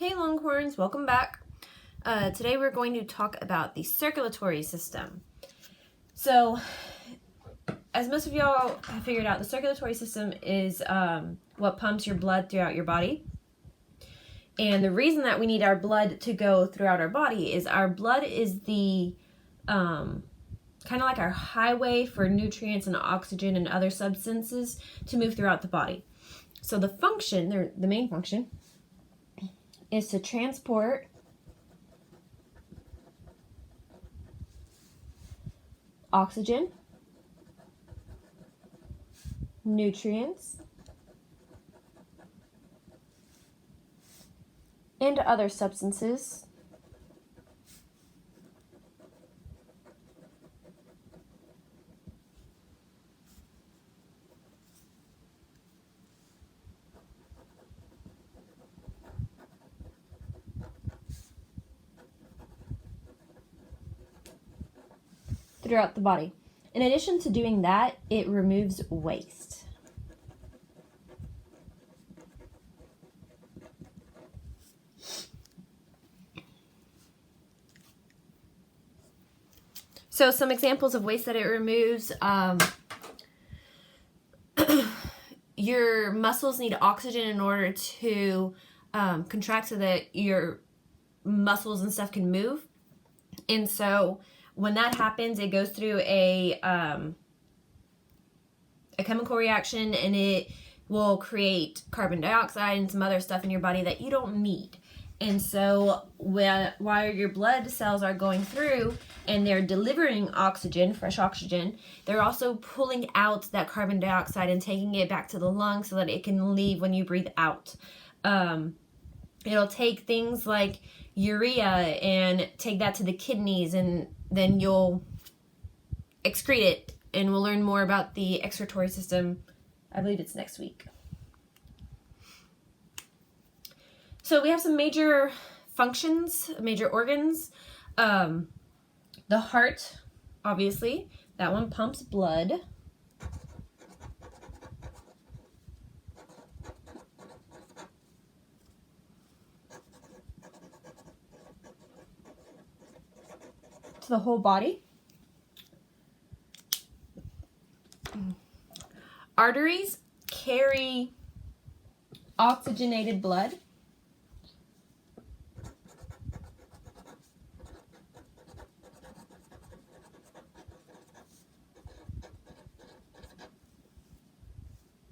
Hey Longhorns, welcome back. Today we're going to talk about the circulatory system. So, as most of y'all have figured out, the circulatory system is what pumps your blood throughout your body. And the reason that we need our blood to go throughout our body is our blood is the kind of like our highway for nutrients and oxygen and other substances to move throughout the body. So the main function is to transport oxygen, nutrients, and other substances throughout the body. In addition to doing that, it removes waste. So some examples of waste that it removes, your muscles need oxygen in order to contract so that your muscles and stuff can move. And so when that happens, it goes through a chemical reaction, and it will create carbon dioxide and some other stuff in your body that you don't need. And so while your blood cells are going through and they're delivering oxygen, fresh oxygen, they're also pulling out that carbon dioxide and taking it back to the lungs so that it can leave when you breathe out. It'll take things like urea and take that to the kidneys, and then you'll excrete it. And we'll learn more about the excretory system, I believe it's next week. So we have some major functions, major organs. The heart, obviously, that one pumps blood. To the whole body. Arteries carry oxygenated blood.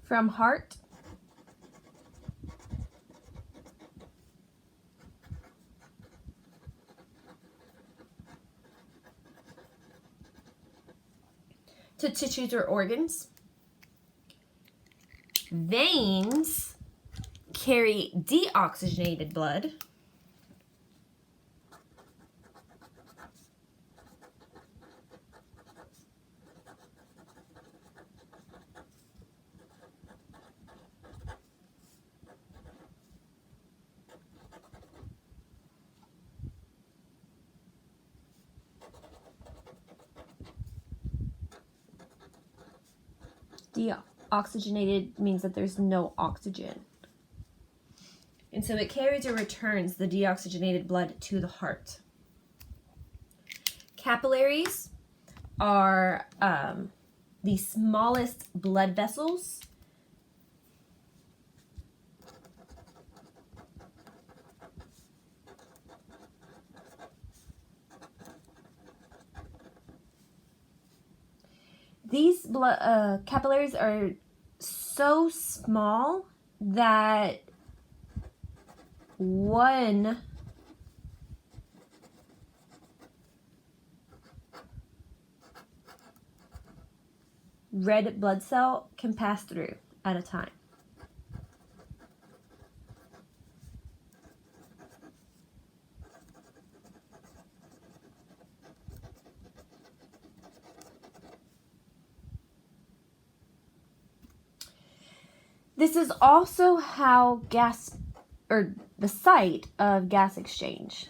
From heart to tissues or organs. Veins carry deoxygenated blood. Deoxygenated means that there's no oxygen. And so it carries or returns the deoxygenated blood to the heart. Capillaries are the smallest blood vessels. These capillaries are so small that one red blood cell can pass through at a time. This is also how the site of gas exchange.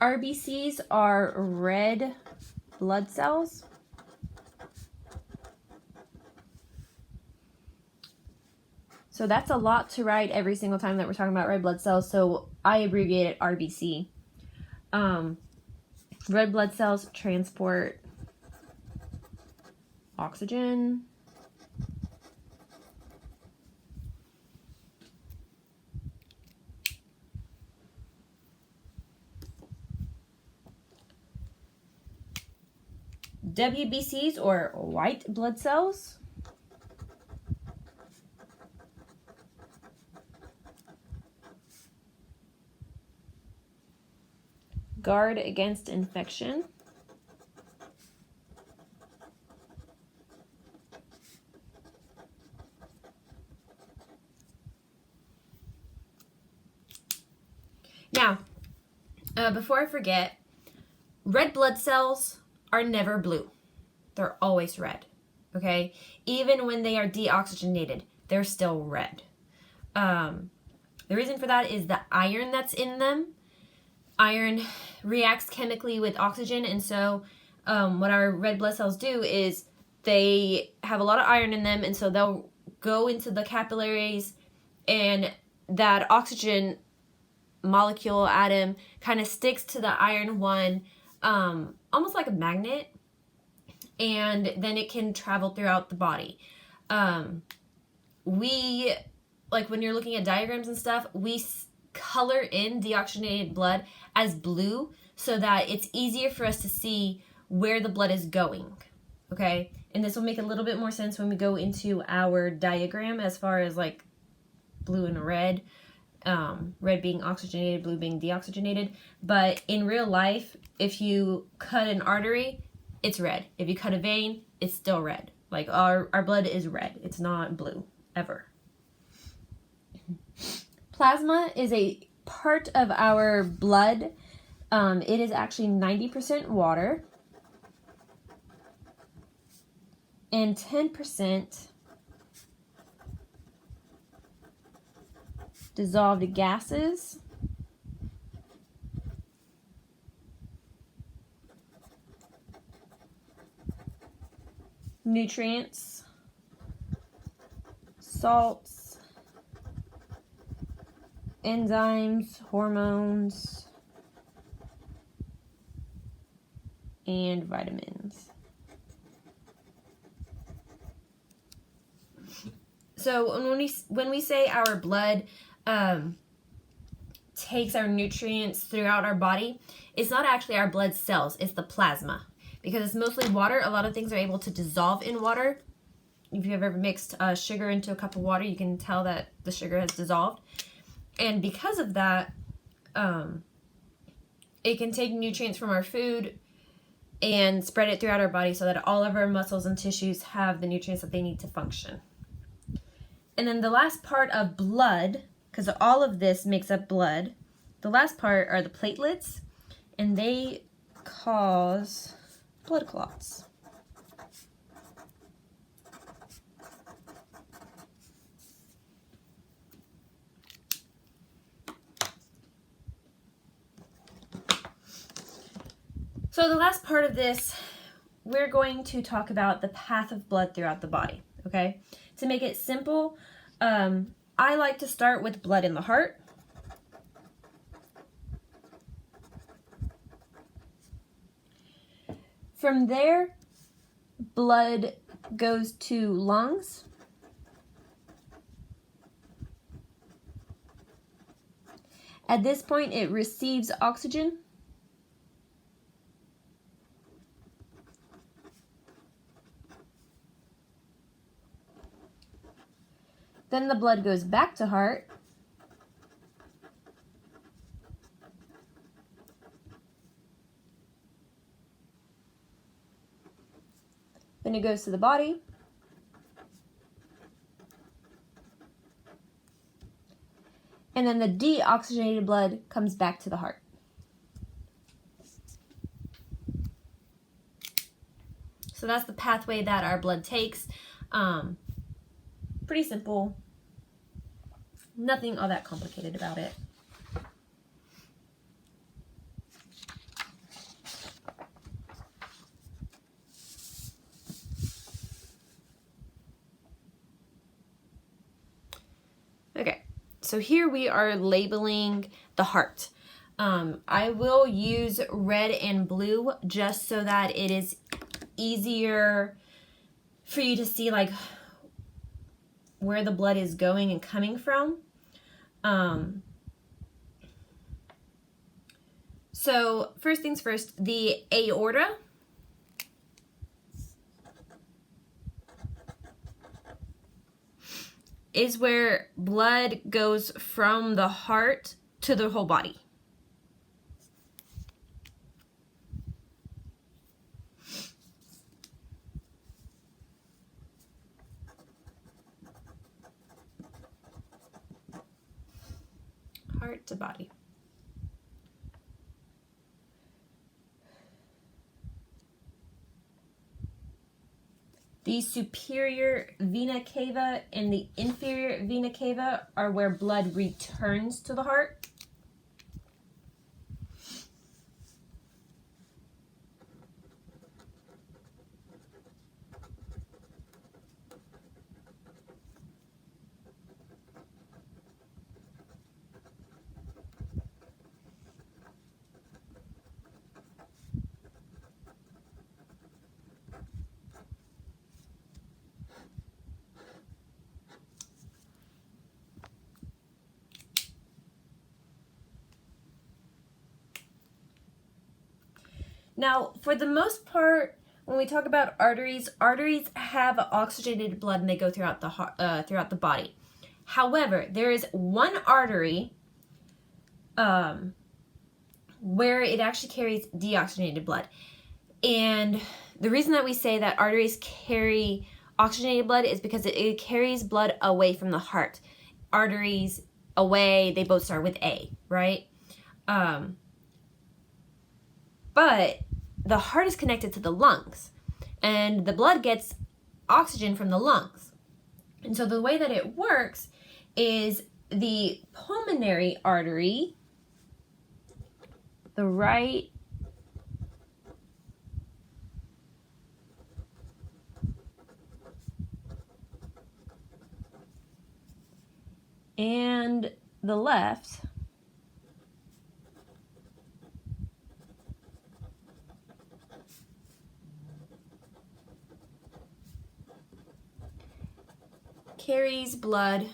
RBCs are red blood cells. So that's a lot to write every single time that we're talking about red blood cells, so I abbreviate it RBC. Red blood cells transport oxygen, WBCs, or white blood cells, guard against infection. Now, before I forget, red blood cells are never blue. They're always red, okay? Even when they are deoxygenated, they're still red. The reason for that is the iron that's in them. Iron reacts chemically with oxygen, and so what our red blood cells do is they have a lot of iron in them, and so they'll go into the capillaries, and that oxygen molecule atom kind of sticks to the iron one, almost like a magnet, and then it can travel throughout the body. We, like when you're looking at diagrams and stuff, we color in deoxygenated blood as blue so that it's easier for us to see where the blood is going, okay? And this will make a little bit more sense when we go into our diagram as far as like blue and red, red being oxygenated, blue being deoxygenated. But in real life, if you cut an artery, it's red. If you cut a vein, it's still red. Like our blood is red. It's not blue, ever. Plasma is a part of our blood. It is actually 90% water and 10% dissolved gases, nutrients, salts, enzymes, hormones, and vitamins. So when we say our blood takes our nutrients throughout our body, it's not actually our blood cells, it's the plasma. Because it's mostly water, a lot of things are able to dissolve in water. If you've ever mixed sugar into a cup of water, you can tell that the sugar has dissolved. And because of that, it can take nutrients from our food and spread it throughout our body so that all of our muscles and tissues have the nutrients that they need to function. And then the last part of blood, because all of this makes up blood, the last part are the platelets, and they cause blood clots. So the last part of this, we're going to talk about the path of blood throughout the body, okay? To make it simple, I like to start with blood in the heart. From there, blood goes to lungs. At this point, it receives oxygen. Then the blood goes back to heart. Then it goes to the body. And then the deoxygenated blood comes back to the heart. So that's the pathway that our blood takes. Pretty simple. Nothing all that complicated about it. So here we are labeling the heart. I will use red and blue just so that it is easier for you to see like where the blood is going and coming from. So first things first, the aorta is where blood goes from the heart to the whole body. Heart to body. The superior vena cava and the inferior vena cava are where blood returns to the heart. Now, for the most part, when we talk about arteries, arteries have oxygenated blood and they go throughout the body. However, there is one artery where it actually carries deoxygenated blood. And the reason that we say that arteries carry oxygenated blood is because it carries blood away from the heart. Arteries away, they both start with A, right? But the heart is connected to the lungs, and the blood gets oxygen from the lungs. And so the way that it works is the pulmonary artery, the right and the left carries blood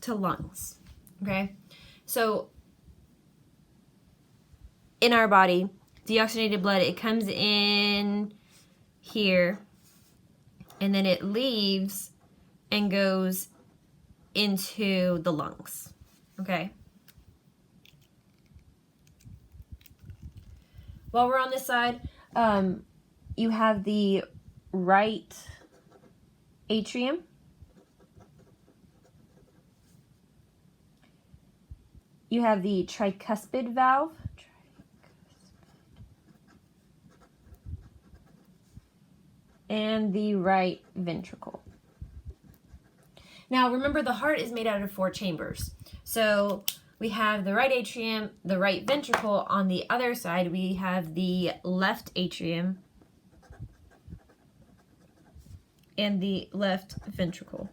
to lungs. Okay, so in our body, deoxygenated blood, it comes in here and then it leaves and goes into the lungs. Okay. While we're on this side, you have the right atrium. You have the tricuspid valve. And the right ventricle. Now remember, the heart is made out of 4 chambers. So we have the right atrium, the right ventricle. On the other side, we have the left atrium and the left ventricle.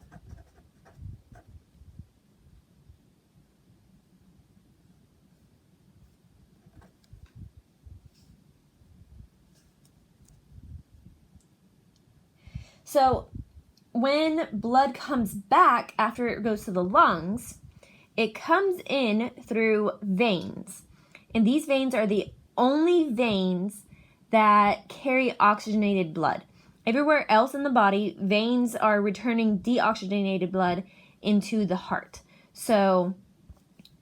So when blood comes back after it goes to the lungs, it comes in through veins. And these veins are the only veins that carry oxygenated blood. Everywhere else in the body, veins are returning deoxygenated blood into the heart. So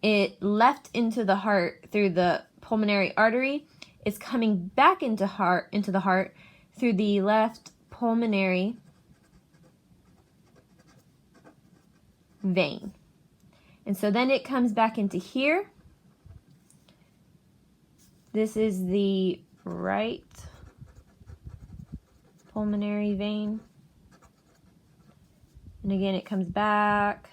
it left into the heart through the pulmonary artery. It's coming back into the heart through the left pulmonary vein. And so then it comes back into here. This is the right pulmonary vein. And again, it comes back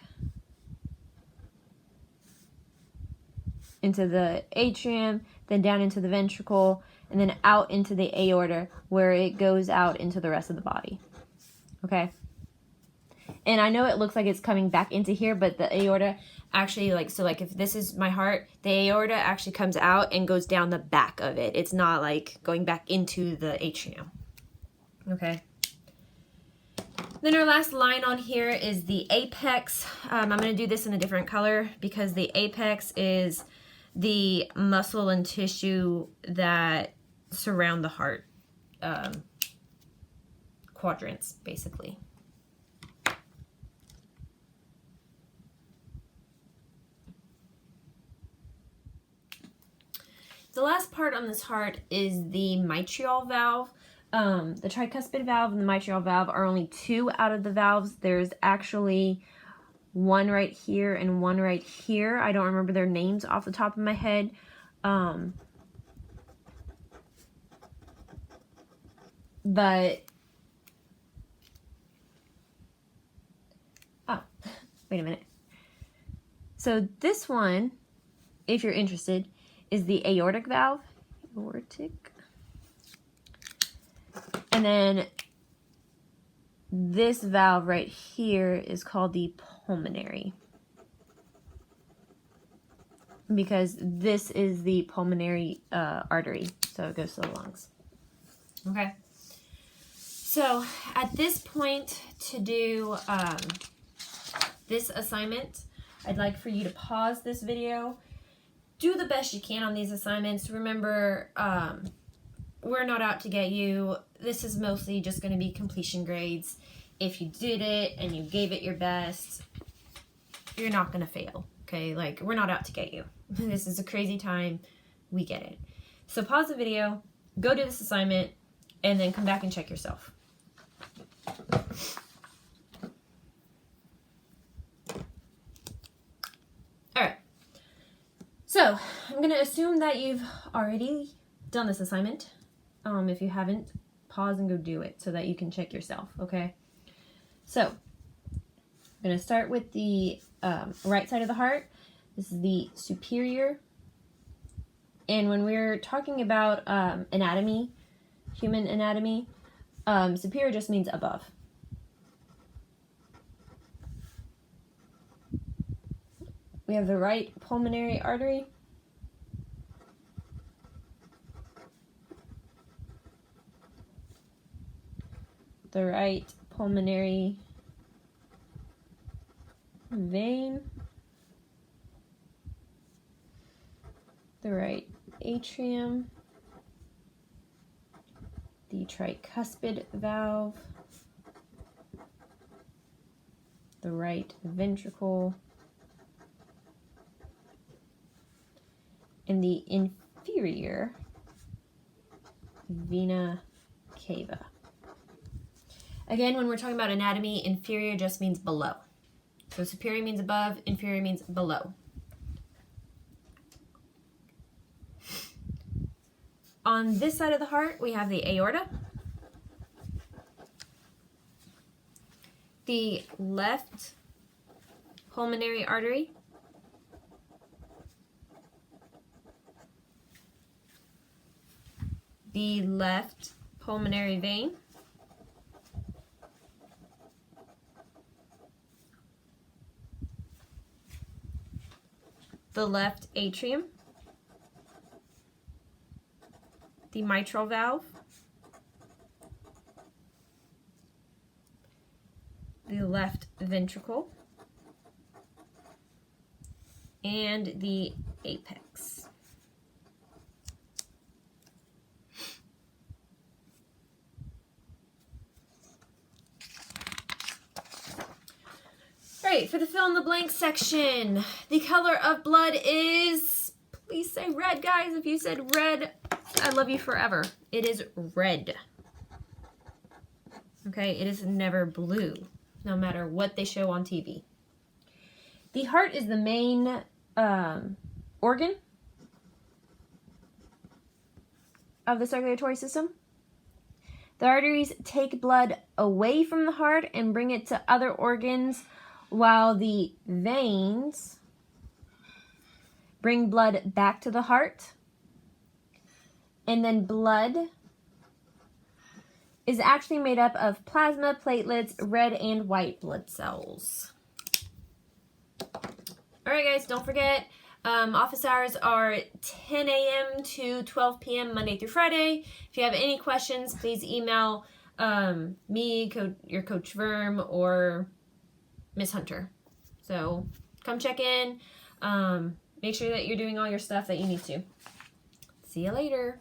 into the atrium, then down into the ventricle, and then out into the aorta where it goes out into the rest of the body. Okay? And I know it looks like it's coming back into here, but the aorta actually, like, so like if this is my heart, the aorta actually comes out and goes down the back of it. It's not like going back into the atrium. Okay? Then our last line on here is the apex. I'm going to do this in a different color because the apex is the muscle and tissue that surround the heart quadrants, basically. The last part on this heart is the mitral valve. The tricuspid valve and the mitral valve are only two out of the valves. There's actually one right here and one right here. I don't remember their names off the top of my head. But, oh, wait a minute. So this one, if you're interested, is the aortic valve. Aortic. And then this valve right here is called the pulmonary, because this is the pulmonary artery, so it goes to the lungs. Okay. So at this point, to do this assignment, I'd like for you to pause this video. Do the best you can on these assignments. Remember, we're not out to get you. This is mostly just going to be completion grades. If you did it and you gave it your best, you're not going to fail. Okay? Like, we're not out to get you. This is a crazy time. We get it. So pause the video, go do this assignment, and then come back and check yourself. Alright. So, I'm going to assume that you've already done this assignment. If you haven't, pause and go do it so that you can check yourself, okay? So, I'm going to start with the right side of the heart. This is the superior. And when we're talking about anatomy, human anatomy, superior just means above. We have the right pulmonary artery. The right pulmonary vein. The right atrium. The tricuspid valve. The right ventricle. And the inferior vena cava. Again, when we're talking about anatomy, inferior just means below. So superior means above, inferior means below. On this side of the heart, we have the aorta. The left pulmonary artery. The left pulmonary vein. The left atrium. The mitral valve. The left ventricle. And the apex. Alright, for the fill in the blank section, the color of blood is, please say red, guys. If you said red, I love you forever. It is red. Okay, it is never blue, no matter what they show on TV. The heart is the main organ of the circulatory system. The arteries take blood away from the heart and bring it to other organs, while the veins bring blood back to the heart. And then blood is actually made up of plasma, platelets, red and white blood cells. All right, guys, don't forget, office hours are 10 a.m. to 12 p.m. Monday through Friday. If you have any questions, please email me, your Coach Verm, or Miss Hunter. So come check in. Make sure that you're doing all your stuff that you need to. See you later.